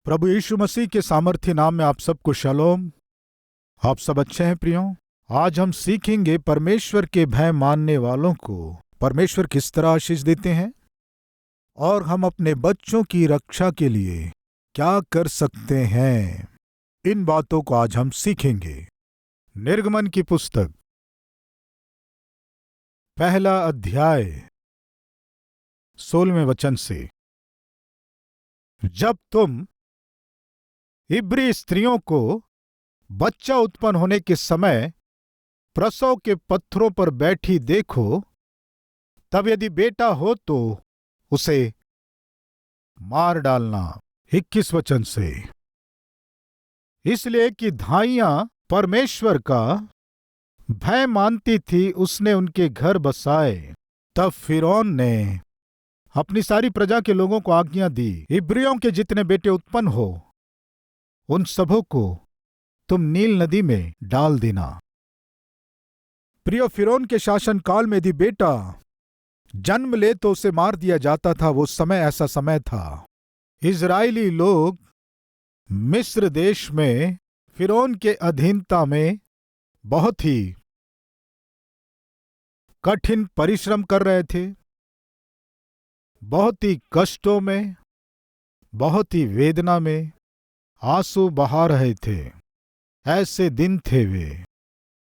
प्रभु यीशु मसीह के सामर्थ्य नाम में आप सबको शलोम। आप सब अच्छे हैं प्रियो। आज हम सीखेंगे परमेश्वर के भय मानने वालों को परमेश्वर किस तरह आशीष देते हैं और हम अपने बच्चों की रक्षा के लिए क्या कर सकते हैं। इन बातों को आज हम सीखेंगे। निर्गमन की पुस्तक पहला अध्याय 16वें वचन से। जब तुम इब्री स्त्रियों को बच्चा उत्पन्न होने के समय प्रसव के पत्थरों पर बैठी देखो, तब यदि बेटा हो तो उसे मार डालना। 21 वचन से। इसलिए कि धाइयां परमेश्वर का भय मानती थी, उसने उनके घर बसाए। तब फिरौन ने अपनी सारी प्रजा के लोगों को आज्ञा दी, इब्रियों के जितने बेटे उत्पन्न हो उन सबों को तुम नील नदी में डाल देना। प्रियो, फिरौन के शासन काल में यदि बेटा जन्म ले तो उसे मार दिया जाता था। वो समय ऐसा समय था। इजरायली लोग मिस्र देश में फिरौन के अधीनता में बहुत ही कठिन परिश्रम कर रहे थे, बहुत ही कष्टों में, बहुत ही वेदना में आंसू बहा रहे थे। ऐसे दिन थे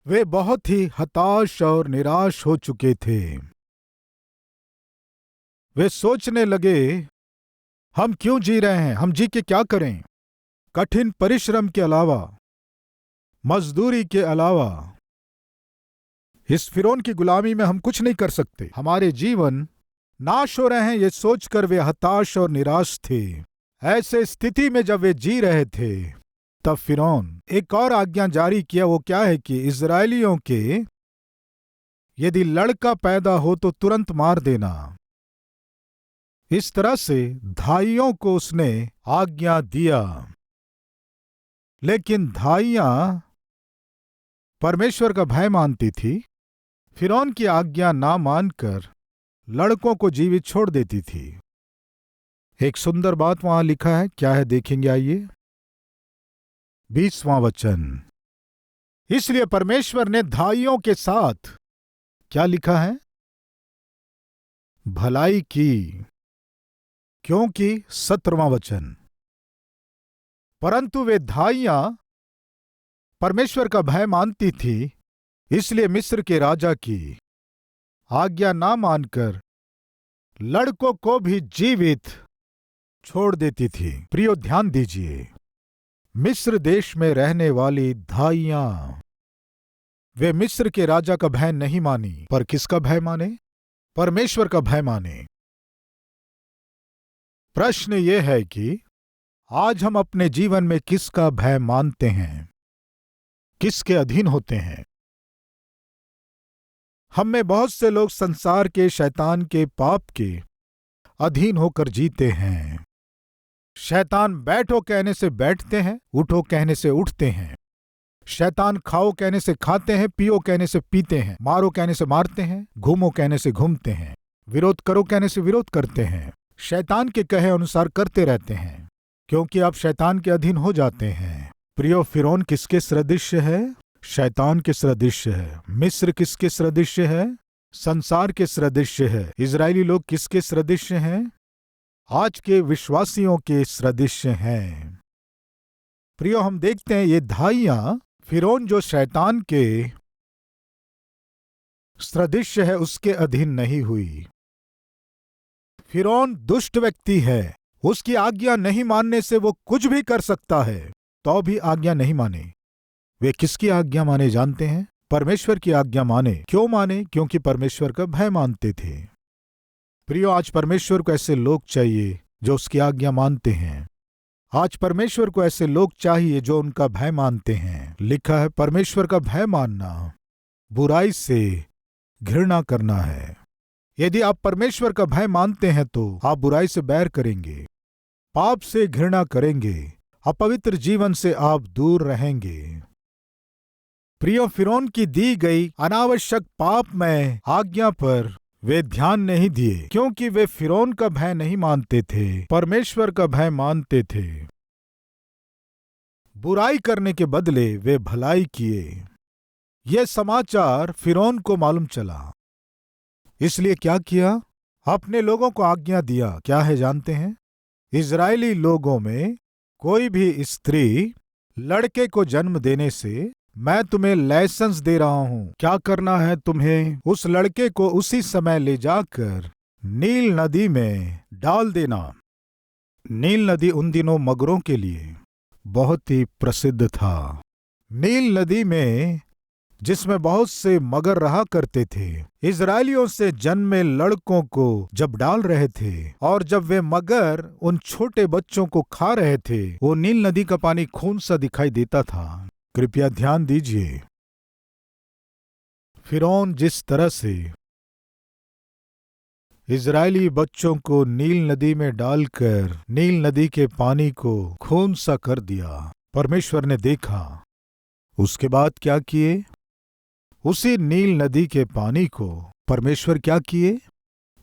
वे बहुत ही हताश और निराश हो चुके थे। वे सोचने लगे, हम क्यों जी रहे हैं, हम जी के क्या करें। कठिन परिश्रम के अलावा, मजदूरी के अलावा इस फिरौन की गुलामी में हम कुछ नहीं कर सकते। हमारे जीवन नाश हो रहे हैं, ये सोचकर वे हताश और निराश थे। ऐसे स्थिति में जब वे जी रहे थे, तब फिरौन एक और आज्ञा जारी किया। वो क्या है कि इजरायलियों के यदि लड़का पैदा हो तो तुरंत मार देना। इस तरह से धाइयों को उसने आज्ञा दिया। लेकिन धाइयां परमेश्वर का भय मानती थी, फिरौन की आज्ञा ना मानकर लड़कों को जीवित छोड़ देती थी। एक सुंदर बात वहां लिखा है, क्या है देखेंगे, आइए। 20वां वचन। इसलिए परमेश्वर ने धाइयों के साथ क्या लिखा है, भलाई की, क्योंकि 17वां वचन। परंतु वे धाइयां परमेश्वर का भय मानती थी, इसलिए मिस्र के राजा की आज्ञा ना मानकर लड़कों को भी जीवित छोड़ देती थी। प्रियो, ध्यान दीजिए, मिस्र देश में रहने वाली धाइयां वे मिस्र के राजा का भय नहीं मानी, पर किसका भय माने, परमेश्वर का भय माने। प्रश्न यह है कि आज हम अपने जीवन में किसका भय मानते हैं, किसके अधीन होते हैं। हम में बहुत से लोग संसार के, शैतान के, पाप के अधीन होकर जीते हैं। शैतान बैठो कहने से बैठते हैं, उठो कहने से उठते हैं। शैतान खाओ कहने से खाते हैं, पियो कहने से पीते हैं, मारो कहने से मारते हैं, घूमो कहने से घूमते हैं, विरोध करो कहने से विरोध करते हैं। शैतान के कहे अनुसार करते रहते हैं, क्योंकि आप शैतान के अधीन हो जाते हैं। प्रियो, फिरौन किसके सदृश्य है, शैतान के सदृश्य है। मिस्र किसके सदृश्य है, संसार के सदृश्य है। इजरायली लोग किसके सदृश्य हैं, आज के विश्वासियों के सदृश्य हैं। प्रियो, हम देखते हैं ये धाइयां फिरौन जो शैतान के सदृश्य है उसके अधीन नहीं हुई। फिरौन दुष्ट व्यक्ति है, उसकी आज्ञा नहीं मानने से वो कुछ भी कर सकता है, तो भी आज्ञा नहीं माने। वे किसकी आज्ञा माने जानते हैं, परमेश्वर की आज्ञा माने। क्यों माने, क्योंकि परमेश्वर का भय मानते थे। प्रियो, आज परमेश्वर को ऐसे लोग चाहिए जो उसकी आज्ञा मानते हैं। आज परमेश्वर को ऐसे लोग चाहिए जो उनका भय मानते हैं। लिखा है, परमेश्वर का भय मानना बुराई से घृणा करना है। यदि आप परमेश्वर का भय मानते हैं तो आप बुराई से बैर करेंगे, पाप से घृणा करेंगे, अपवित्र जीवन से आप दूर रहेंगे। प्रियो, फिरौन की दी गई अनावश्यक पाप में आज्ञा पर वे ध्यान नहीं दिए, क्योंकि वे फिरौन का भय नहीं मानते थे, परमेश्वर का भय मानते थे। बुराई करने के बदले वे भलाई किए। यह समाचार फिरौन को मालूम चला, इसलिए क्या किया? अपने लोगों को आज्ञा दिया। क्या है जानते हैं? इजरायली लोगों में कोई भी स्त्री लड़के को जन्म देने से मैं तुम्हें लाइसेंस दे रहा हूं। क्या करना है तुम्हें? उस लड़के को उसी समय ले जाकर नील नदी में डाल देना। नील नदी उन दिनों मगरों के लिए बहुत ही प्रसिद्ध था। नील नदी में, जिसमें बहुत से मगर रहा करते थे, इजरायलियों से जन्मे लड़कों को जब डाल रहे थे और जब वे मगर उन छोटे बच्चों को खा रहे थे, वो नील नदी का पानी खून सा दिखाई देता था। कृपया ध्यान दीजिए, फिरौन जिस तरह से इजरायली बच्चों को नील नदी में डालकर नील नदी के पानी को खून सा कर दिया, परमेश्वर ने देखा। उसके बाद क्या किए? उसी नील नदी के पानी को परमेश्वर क्या किए?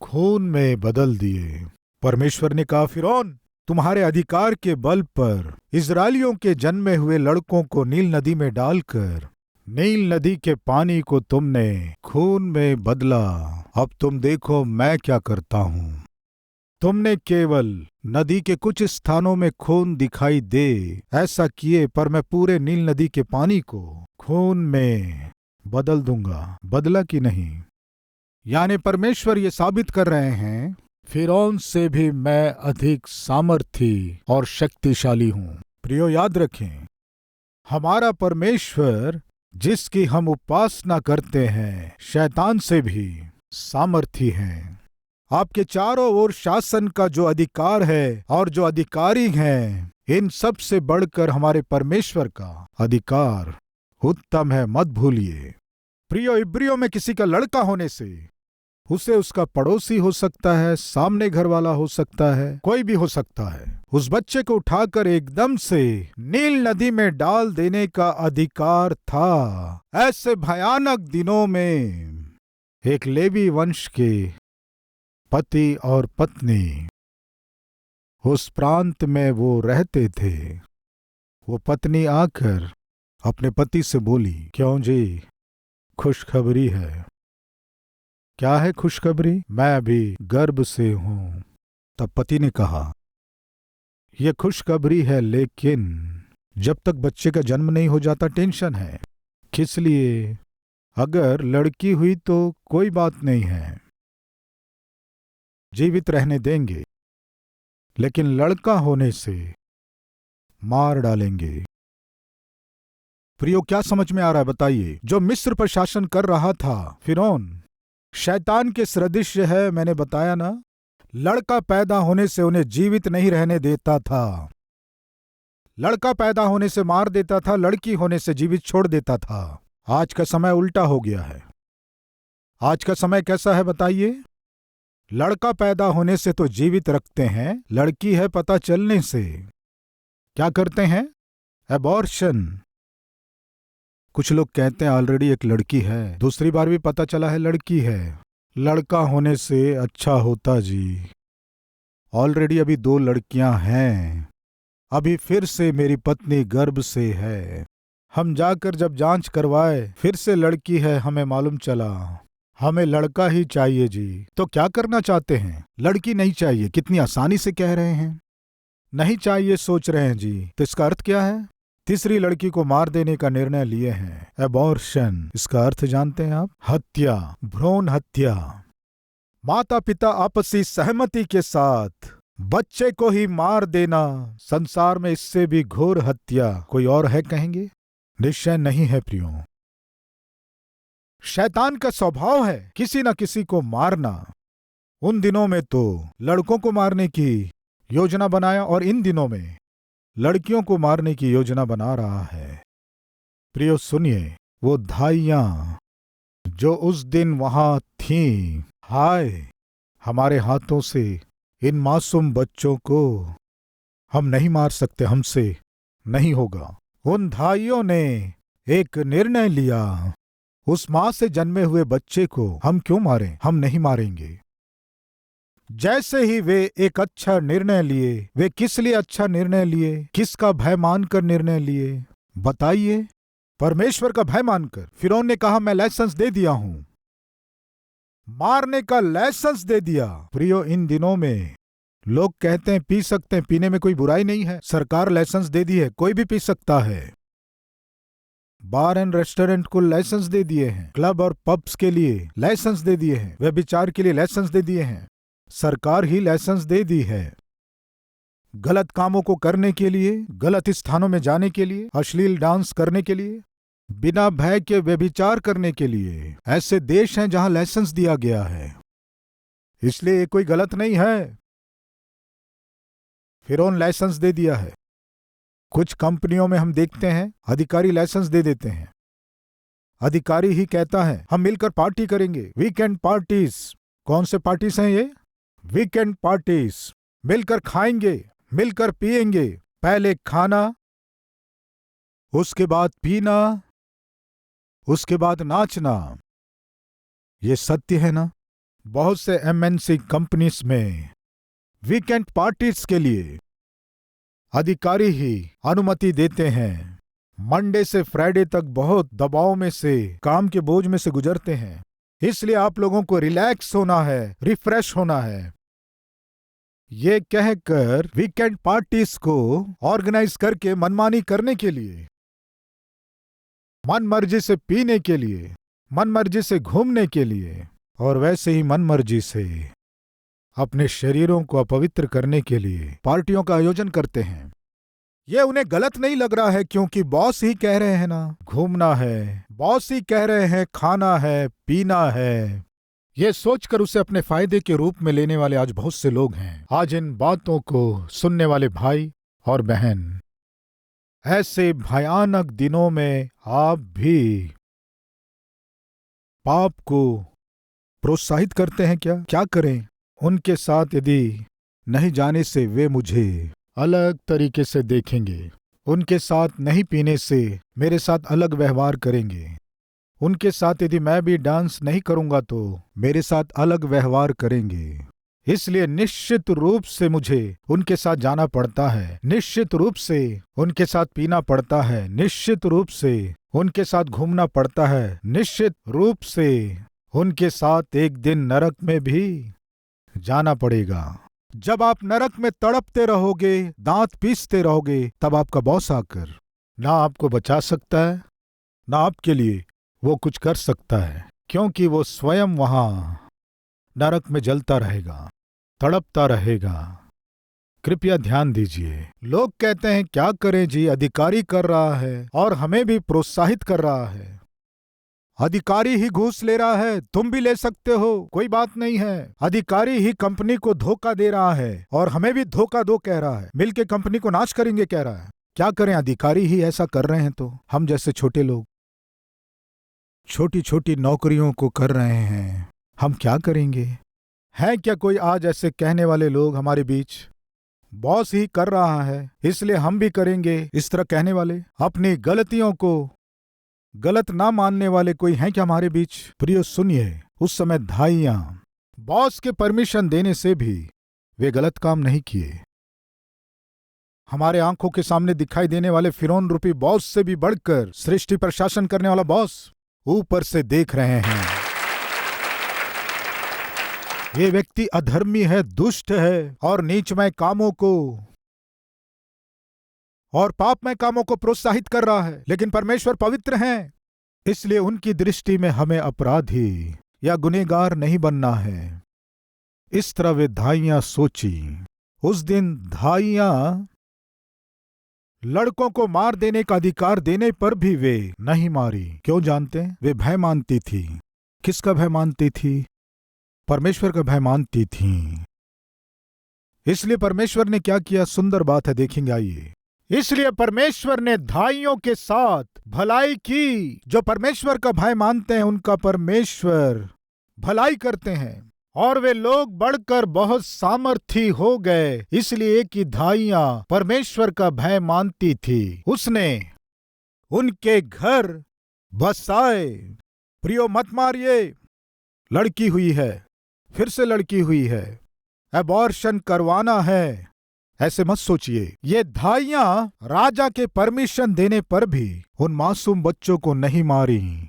खून में बदल दिए। परमेश्वर ने कहा, फिरौन, तुम्हारे अधिकार के बल पर इजरायलियों के जन्मे हुए लड़कों को नील नदी में डालकर नील नदी के पानी को तुमने खून में बदला। अब तुम देखो मैं क्या करता हूं। तुमने केवल नदी के कुछ स्थानों में खून दिखाई दे ऐसा किए, पर मैं पूरे नील नदी के पानी को खून में बदल दूंगा। बदला कि नहीं? यानी परमेश्वर ये साबित कर रहे हैं, फिरौन से भी मैं अधिक सामर्थी और शक्तिशाली हूं। प्रियो, याद रखें, हमारा परमेश्वर जिसकी हम उपासना करते हैं, शैतान से भी सामर्थी है। आपके चारों ओर शासन का जो अधिकार है और जो अधिकारी हैं, इन सब से बढ़कर हमारे परमेश्वर का अधिकार उत्तम है, मत भूलिए। प्रियो, इब्रियों में किसी का लड़का होने से उसे उसका पड़ोसी हो सकता है, सामने घर वाला हो सकता है, कोई भी हो सकता है, उस बच्चे को उठाकर एकदम से नील नदी में डाल देने का अधिकार था। ऐसे भयानक दिनों में एक लेवी वंश के पति और पत्नी उस प्रांत में वो रहते थे। वो पत्नी आकर अपने पति से बोली, क्यों जी, खुशखबरी है। क्या है खुशखबरी? मैं अभी गर्भ से हूं। तब पति ने कहा, यह खुशखबरी है, लेकिन जब तक बच्चे का जन्म नहीं हो जाता टेंशन है। किस लिए? अगर लड़की हुई तो कोई बात नहीं है, जीवित रहने देंगे, लेकिन लड़का होने से मार डालेंगे। प्रियो, क्या समझ में आ रहा है बताइए? जो मिस्र पर शासन कर रहा था फिरौन, शैतान के सदृश्य है। मैंने बताया ना, लड़का पैदा होने से उन्हें जीवित नहीं रहने देता था। लड़का पैदा होने से मार देता था, लड़की होने से जीवित छोड़ देता था। आज का समय उल्टा हो गया है। आज का समय कैसा है बताइए? लड़का पैदा होने से तो जीवित रखते हैं, लड़की है पता चलने से क्या करते हैं? एबॉर्शन। कुछ लोग कहते हैं ऑलरेडी एक लड़की है, दूसरी बार भी पता चला है लड़की है। लड़का होने से अच्छा होता जी, ऑलरेडी अभी 2 लड़कियां हैं, अभी फिर से मेरी पत्नी गर्भ से है। हम जाकर जब जांच करवाए, फिर से लड़की है, हमें मालूम चला हमें लड़का ही चाहिए जी। तो क्या करना चाहते हैं? लड़की नहीं चाहिए। कितनी आसानी से कह रहे हैं, नहीं चाहिए सोच रहे हैं जी। तो इसका अर्थ क्या है? तीसरी लड़की को मार देने का निर्णय लिए हैं। एबॉर्शन, इसका अर्थ जानते हैं आप? हत्या, भ्रूण हत्या। माता पिता आपसी सहमति के साथ बच्चे को ही मार देना, संसार में इससे भी घोर हत्या कोई और है कहेंगे? निश्चय नहीं है प्रियो। शैतान का स्वभाव है किसी न किसी को मारना। उन दिनों में तो लड़कों को मारने की योजना बनाया और इन दिनों में लड़कियों को मारने की योजना बना रहा है। प्रियो सुनिए, वो धाइयां जो उस दिन वहां थीं, हाय, हमारे हाथों से इन मासूम बच्चों को हम नहीं मार सकते, हमसे नहीं होगा। उन धाइयों ने एक निर्णय लिया, उस मां से जन्मे हुए बच्चे को हम क्यों मारें? हम नहीं मारेंगे। जैसे ही वे एक अच्छा निर्णय लिए, वे किस लिए अच्छा निर्णय लिए, किसका भय मानकर निर्णय लिए बताइए? परमेश्वर का भय मानकर। फिरौन ने कहा मैं लाइसेंस दे दिया हूं, मारने का लाइसेंस दे दिया। प्रियो, इन दिनों में लोग कहते हैं पी सकते हैं, पीने में कोई बुराई नहीं है, सरकार लाइसेंस दे दी है, कोई भी पी सकता है। बार एंड रेस्टोरेंट को लाइसेंस दे दिए हैं, क्लब और पब्स के लिए लाइसेंस दे दिए हैं, व्यभिचार के लिए लाइसेंस दे दिए हैं, सरकार ही लाइसेंस दे दी है। गलत कामों को करने के लिए, गलत स्थानों में जाने के लिए, अश्लील डांस करने के लिए, बिना भय के व्यभिचार करने के लिए ऐसे देश हैं जहां लाइसेंस दिया गया है। इसलिए ये कोई गलत नहीं है। फिरौन लाइसेंस दे दिया है। कुछ कंपनियों में हम देखते हैं अधिकारी लाइसेंस दे देते हैं। अधिकारी ही कहता है हम मिलकर पार्टी करेंगे, वीकेंड पार्टीज। कौन से पार्टीज हैं ये? Weekend parties. मिलकर खाएंगे, मिलकर पिएंगे, पहले खाना, उसके बाद पीना, उसके बाद नाचना। ये सत्य है ना? बहुत से एमएनसी कंपनीज में वीकेंड पार्टीज के लिए अधिकारी ही अनुमति देते हैं। मंडे से फ्राइडे तक बहुत दबाव में से, काम के बोझ में से गुजरते हैं, इसलिए आप लोगों को रिलैक्स होना है, रिफ्रेश होना है। ये कहकर वीकेंड पार्टीज को ऑर्गेनाइज करके मनमानी करने के लिए, मन मर्जी से पीने के लिए, मन मर्जी से घूमने के लिए, और वैसे ही मन मर्जी से अपने शरीरों को अपवित्र करने के लिए पार्टियों का आयोजन करते हैं। ये उन्हें गलत नहीं लग रहा है, क्योंकि बॉस ही कह रहे हैं ना घूमना है, बॉस ही कह रहे हैं खाना है, पीना है। ये सोचकर उसे अपने फायदे के रूप में लेने वाले आज बहुत से लोग हैं। आज इन बातों को सुनने वाले भाई और बहन, ऐसे भयानक दिनों में आप भी पाप को प्रोत्साहित करते हैं क्या? क्या करें? उनके साथ यदि नहीं जाने से वे मुझे अलग तरीके से देखेंगे, उनके साथ नहीं पीने से मेरे साथ अलग व्यवहार करेंगे, उनके साथ यदि मैं भी डांस नहीं करूंगा तो मेरे साथ अलग व्यवहार करेंगे। इसलिए निश्चित रूप से मुझे उनके साथ जाना पड़ता है, निश्चित रूप से उनके साथ पीना पड़ता है, निश्चित रूप से उनके साथ घूमना पड़ता है, निश्चित रूप से उनके साथ एक दिन नरक में भी जाना पड़ेगा। जब आप नरक में तड़पते रहोगे, दांत पीसते रहोगे, तब आपका बॉस आकर ना आपको बचा सकता है, ना आपके लिए वो कुछ कर सकता है, क्योंकि वो स्वयं वहां नरक में जलता रहेगा, तड़पता रहेगा। कृपया ध्यान दीजिए। लोग कहते हैं क्या करें जी, अधिकारी कर रहा है और हमें भी प्रोत्साहित कर रहा है। अधिकारी ही घूस ले रहा है, तुम भी ले सकते हो, कोई बात नहीं है। अधिकारी ही कंपनी को धोखा दे रहा है और हमें भी धोखा दो कह रहा है, मिलके कंपनी को नाश करेंगे कह रहा है। क्या करें? अधिकारी ही ऐसा कर रहे हैं तो हम जैसे छोटे लोग छोटी छोटी नौकरियों को कर रहे हैं, हम क्या करेंगे? है क्या कोई आज ऐसे कहने वाले लोग हमारे बीच? बॉस ही कर रहा है इसलिए हम भी करेंगे, इस तरह कहने वाले, अपनी गलतियों को गलत ना मानने वाले कोई हैं क्या हमारे बीच? प्रियो सुनिए, उस समय धाइयां बॉस के परमिशन देने से भी वे गलत काम नहीं किए। हमारे आंखों के सामने दिखाई देने वाले फिरौन रूपी बॉस से भी बढ़कर सृष्टि पर शासन करने वाला बॉस ऊपर से देख रहे हैं। ये व्यक्ति अधर्मी है, दुष्ट है और नीचमय कामों को और पापमय कामों को प्रोत्साहित कर रहा है, लेकिन परमेश्वर पवित्र हैं, इसलिए उनकी दृष्टि में हमें अपराधी या गुनहगार नहीं बनना है। इस तरह वे धाइयां सोची। उस दिन धाइयां लड़कों को मार देने का अधिकार देने पर भी वे नहीं मारी। क्यों जानते हैं? वे भय मानती थी। किसका भय मानती थी? परमेश्वर का भय मानती थी। इसलिए परमेश्वर ने क्या किया? सुंदर बात है, देखेंगे आइए। इसलिए परमेश्वर ने धाइयों के साथ भलाई की। जो परमेश्वर का भय मानते हैं उनका परमेश्वर भलाई करते हैं, और वे लोग बढ़कर बहुत सामर्थी हो गए, इसलिए कि धाइयां परमेश्वर का भय मानती थी, उसने उनके घर बसाए। प्रियो मत मारिए, लड़की हुई है, फिर से लड़की हुई है, एबॉर्शन करवाना है, ऐसे मत सोचिए। ये धाइयां राजा के परमिशन देने पर भी उन मासूम बच्चों को नहीं मारी।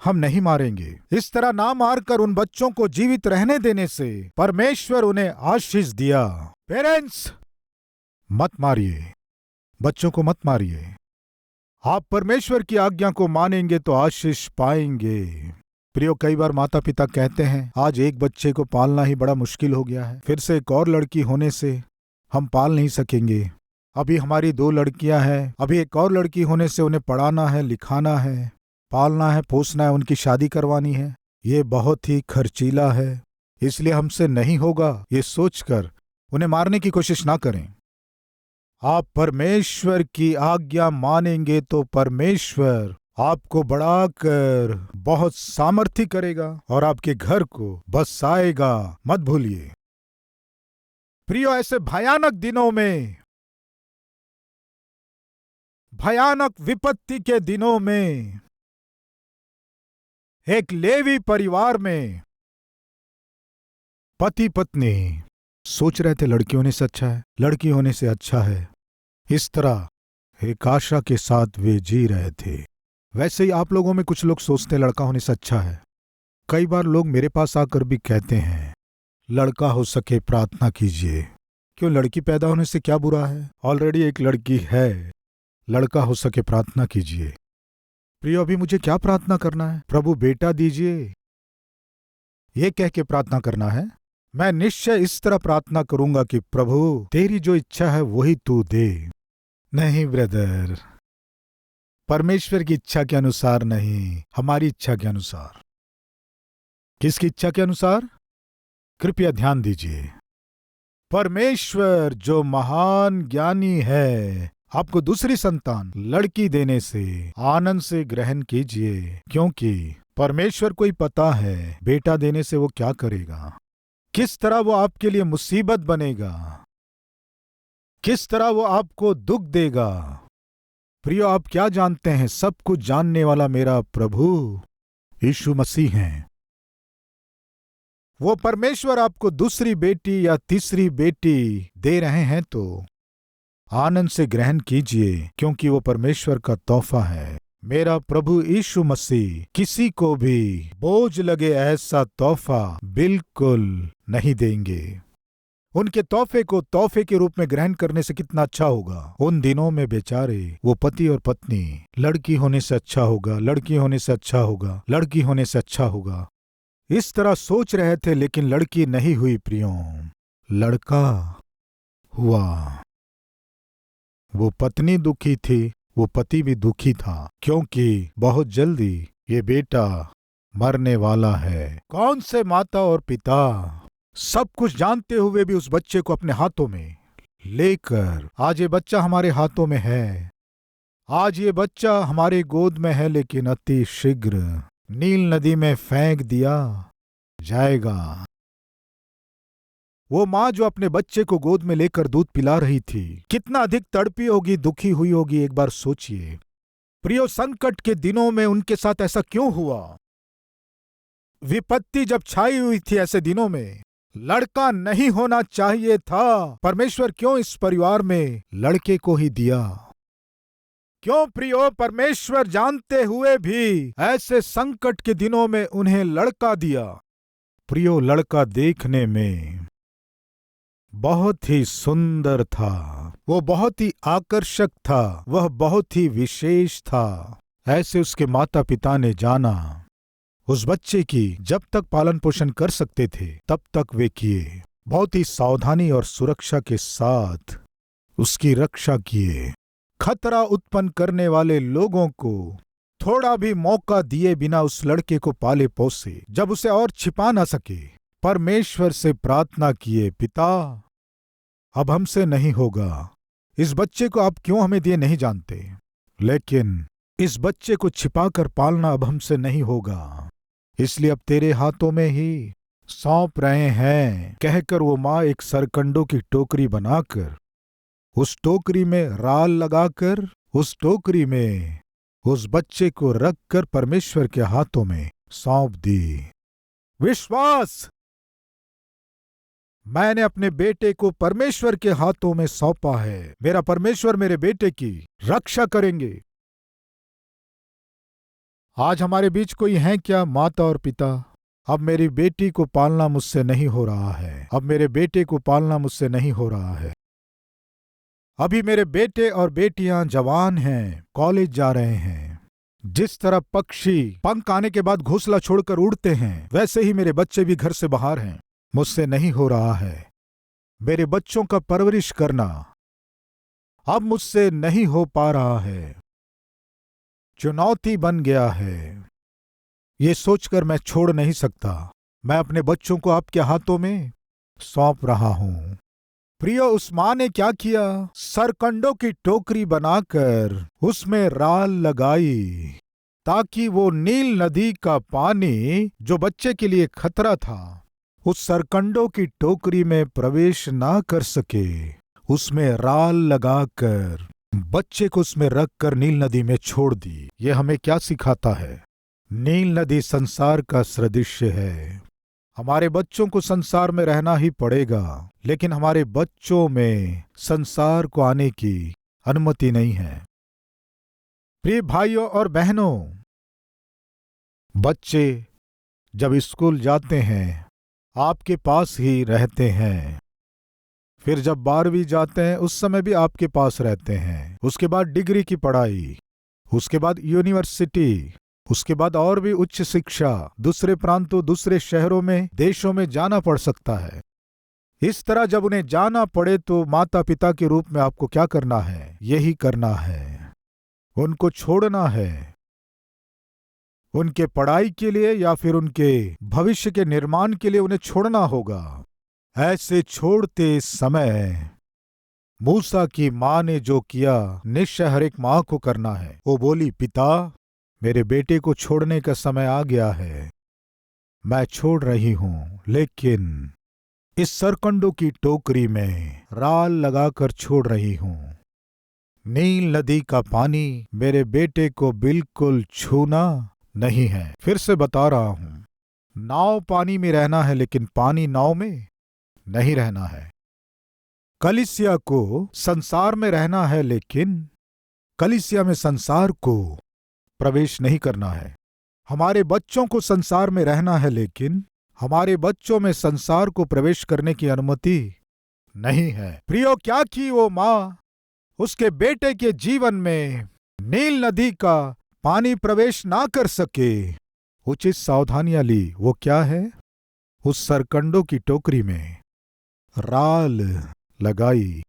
हम नहीं मारेंगे। इस तरह ना मारकर उन बच्चों को जीवित रहने देने से परमेश्वर उन्हें आशीष दिया। पेरेंट्स, मत मारिए, बच्चों को मत मारिए। आप परमेश्वर की आज्ञा को मानेंगे तो आशीष पाएंगे। प्रियो, कई बार माता पिता कहते हैं आज एक बच्चे को पालना ही बड़ा मुश्किल हो गया है, फिर से एक और लड़की होने से हम पाल नहीं सकेंगे। अभी हमारी 2 लड़कियां हैं, अभी एक और लड़की होने से उन्हें पढ़ाना है, लिखाना है, पालना है, पोसना है, उनकी शादी करवानी है। ये बहुत ही खर्चीला है, इसलिए हमसे नहीं होगा ये सोचकर उन्हें मारने की कोशिश ना करें। आप परमेश्वर की आज्ञा मानेंगे तो परमेश्वर आपको बढ़ाकर बहुत सामर्थ्य करेगा और आपके घर को बसाएगा। मत भूलिए प्रियो, ऐसे भयानक दिनों में, भयानक विपत्ति के दिनों में एक लेवी परिवार में पति पत्नी सोच रहे थे लड़की होने से अच्छा है, लड़की होने से अच्छा है। इस तरह एक आशा के साथ वे जी रहे थे। वैसे ही आप लोगों में कुछ लोग सोचते लड़का होने से अच्छा है। कई बार लोग मेरे पास आकर भी कहते हैं लड़का हो सके प्रार्थना कीजिए। क्यों, लड़की पैदा होने से क्या बुरा है? ऑलरेडी एक लड़की है, लड़का हो सके प्रार्थना कीजिए। प्रियो, अभी मुझे क्या प्रार्थना करना है? प्रभु बेटा दीजिए, ये कह के प्रार्थना करना है। मैं निश्चय इस तरह प्रार्थना करूंगा कि प्रभु तेरी जो इच्छा है वही तू दे। नहीं ब्रदर, परमेश्वर की इच्छा के अनुसार नहीं, हमारी इच्छा के अनुसार। किसकी इच्छा के अनुसार? कृपया ध्यान दीजिए। परमेश्वर जो महान ज्ञानी है, आपको दूसरी संतान लड़की देने से आनंद से ग्रहण कीजिए, क्योंकि परमेश्वर को ही पता है बेटा देने से वो क्या करेगा, किस तरह वो आपके लिए मुसीबत बनेगा, किस तरह वो आपको दुख देगा। प्रियो, आप क्या जानते हैं? सब कुछ जानने वाला मेरा प्रभु यीशु मसीह हैं। वो परमेश्वर आपको दूसरी बेटी या तीसरी बेटी दे रहे हैं तो आनंद से ग्रहण कीजिए, क्योंकि वो परमेश्वर का तोहफा है। मेरा प्रभु यीशु मसीह किसी को भी बोझ लगे ऐसा तोहफा बिल्कुल नहीं देंगे। उनके तोहफे को तोहफे के रूप में ग्रहण करने से कितना अच्छा होगा। उन दिनों में बेचारे वो पति और पत्नी लड़की होने से अच्छा होगा, लड़की होने से अच्छा होगा, लड़की होने से अच्छा होगा, इस तरह सोच रहे थे, लेकिन लड़की नहीं हुई प्रियो, लड़का हुआ। वो पत्नी दुखी थी, वो पति भी दुखी था, क्योंकि बहुत जल्दी ये बेटा मरने वाला है। कौन से माता और पिता सब कुछ जानते हुए भी उस बच्चे को अपने हाथों में लेकर, आज ये बच्चा हमारे हाथों में है, आज ये बच्चा हमारे गोद में है, लेकिन अति शीघ्र नील नदी में फेंक दिया जाएगा। वो माँ जो अपने बच्चे को गोद में लेकर दूध पिला रही थी, कितना अधिक तड़पी होगी, दुखी हुई होगी, एक बार सोचिए। प्रियो, संकट के दिनों में उनके साथ ऐसा क्यों हुआ? विपत्ति जब छाई हुई थी, ऐसे दिनों में लड़का नहीं होना चाहिए था। परमेश्वर क्यों इस परिवार में लड़के को ही दिया? क्यों प्रियो, परमेश्वर जानते हुए भी ऐसे संकट के दिनों में उन्हें लड़का दिया? प्रियो, लड़का देखने में बहुत ही सुंदर था, वो बहुत ही आकर्षक था, वह बहुत ही विशेष था। ऐसे उसके माता पिता ने जाना। उस बच्चे की जब तक पालन पोषण कर सकते थे तब तक वे किए। बहुत ही सावधानी और सुरक्षा के साथ उसकी रक्षा किए। खतरा उत्पन्न करने वाले लोगों को थोड़ा भी मौका दिए बिना उस लड़के को पाले पोसे। जब उसे और छिपा ना सके, परमेश्वर से प्रार्थना किए, पिता अब हमसे नहीं होगा। इस बच्चे को आप क्यों हमें दिए नहीं जानते, लेकिन इस बच्चे को छिपाकर पालना अब हमसे नहीं होगा, इसलिए अब तेरे हाथों में ही सौंप रहे हैं, कहकर वो माँ एक सरकंडों की टोकरी बनाकर, उस टोकरी में राल लगाकर, उस टोकरी में उस बच्चे को रखकर परमेश्वर के हाथों में सौंप दी। विश्वास मैंने अपने बेटे को परमेश्वर के हाथों में सौंपा है। मेरा परमेश्वर मेरे बेटे की रक्षा करेंगे। आज हमारे बीच कोई है क्या माता और पिता? अब मेरी बेटी को पालना मुझसे नहीं हो रहा है, अब मेरे बेटे को पालना मुझसे नहीं हो रहा है। अभी मेरे बेटे और बेटियां जवान हैं, कॉलेज जा रहे हैं। जिस तरह पक्षी पंख आने के बाद घोंसला छोड़कर उड़ते हैं, वैसे ही मेरे बच्चे भी घर से बाहर हैं। मुझसे नहीं हो रहा है। मेरे बच्चों का परवरिश करना अब मुझसे नहीं हो पा रहा है। चुनौती बन गया है। ये सोचकर मैं छोड़ नहीं सकता। मैं अपने बच्चों को आपके हाथों में सौंप रहा हूं। प्रियो, उस मां ने क्या किया? सरकंडों की टोकरी बनाकर उसमें राल लगाई ताकि वो नील नदी का पानी, जो बच्चे के लिए खतरा था, उस सरकंडों की टोकरी में प्रवेश ना कर सके। उसमें राल लगाकर बच्चे को उसमें रखकर नील नदी में छोड़ दी। ये हमें क्या सिखाता है? नील नदी संसार का सदृश्य है। हमारे बच्चों को संसार में रहना ही पड़ेगा, लेकिन हमारे बच्चों में संसार को आने की अनुमति नहीं है। प्रिय भाइयों और बहनों, बच्चे जब स्कूल जाते हैं आपके पास ही रहते हैं। फिर जब 12वीं जाते हैं उस समय भी आपके पास रहते हैं। उसके बाद डिग्री की पढ़ाई, उसके बाद यूनिवर्सिटी, उसके बाद और भी उच्च शिक्षा, दूसरे प्रांतों, दूसरे शहरों में, देशों में जाना पड़ सकता है। इस तरह जब उन्हें जाना पड़े तो माता पिता के रूप में आपको क्या करना है? यही करना है, उनको छोड़ना है। उनके पढ़ाई के लिए या फिर उनके भविष्य के निर्माण के लिए उन्हें छोड़ना होगा। ऐसे छोड़ते समय मूसा की मां ने जो किया, निश्चय हर एक मां को करना है। वो बोली, पिता, मेरे बेटे को छोड़ने का समय आ गया है। मैं छोड़ रही हूं, लेकिन इस सरकंडों की टोकरी में राल लगाकर छोड़ रही हूं। नील नदी का पानी मेरे बेटे को बिल्कुल छूना नहीं है। फिर से बता रहा हूं, नाव पानी में रहना है, लेकिन पानी नाव में नहीं रहना है। कलीसिया को संसार में रहना है, लेकिन कलीसिया में संसार को प्रवेश नहीं करना है। हमारे बच्चों को संसार में रहना है, लेकिन हमारे बच्चों में संसार को प्रवेश करने की अनुमति नहीं है। प्रियो, क्या की वो मां? उसके बेटे के जीवन में नील नदी का पानी प्रवेश ना कर सके, उचित सावधानियां ली। वो क्या है? उस सरकंडों की टोकरी में राल लगाई।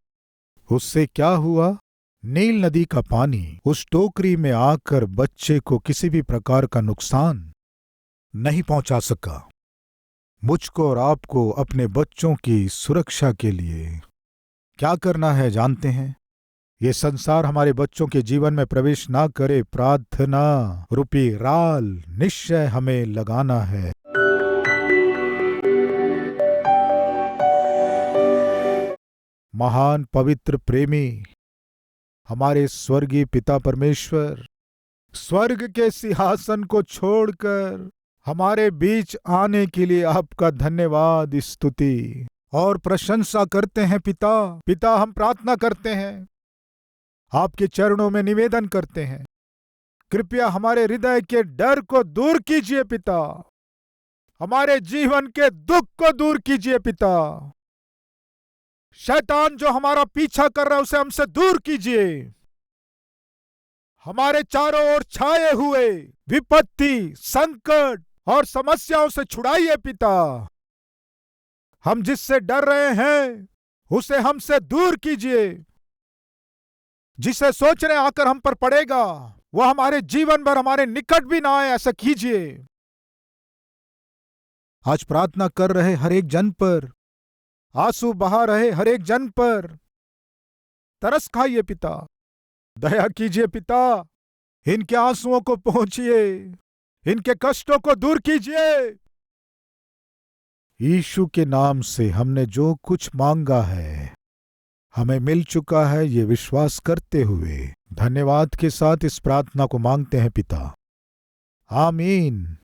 उससे क्या हुआ? नील नदी का पानी उस टोकरी में आकर बच्चे को किसी भी प्रकार का नुकसान नहीं पहुंचा सका। मुझको और आपको अपने बच्चों की सुरक्षा के लिए क्या करना है जानते हैं? ये संसार हमारे बच्चों के जीवन में प्रवेश ना करे, प्रार्थना रूपी राल निश्चय हमें लगाना है। महान पवित्र प्रेमी हमारे स्वर्गीय पिता परमेश्वर, स्वर्ग के सिंहासन को छोड़कर हमारे बीच आने के लिए आपका धन्यवाद, स्तुति और प्रशंसा करते हैं। पिता, हम प्रार्थना करते हैं, आपके चरणों में निवेदन करते हैं, कृपया हमारे हृदय के डर को दूर कीजिए पिता, हमारे जीवन के दुख को दूर कीजिए पिता। शैतान जो हमारा पीछा कर रहा है उसे हमसे दूर कीजिए। हमारे चारों ओर छाए हुए विपत्ति, संकट और समस्याओं से छुड़ाइए पिता। हम जिससे डर रहे हैं उसे हमसे दूर कीजिए। जिसे सोच रहे आकर हम पर पड़ेगा वह हमारे जीवन भर हमारे निकट भी ना आए, ऐसा कीजिए। आज प्रार्थना कर रहे हर एक जन पर, आंसू बहा रहे हर एक जन पर तरस खाइए पिता, दया कीजिए पिता। इनके आंसुओं को पहुंचिए, इनके कष्टों को दूर कीजिए। यीशु के नाम से हमने जो कुछ मांगा है हमें मिल चुका है, ये विश्वास करते हुए धन्यवाद के साथ इस प्रार्थना को मांगते हैं पिता। आमीन।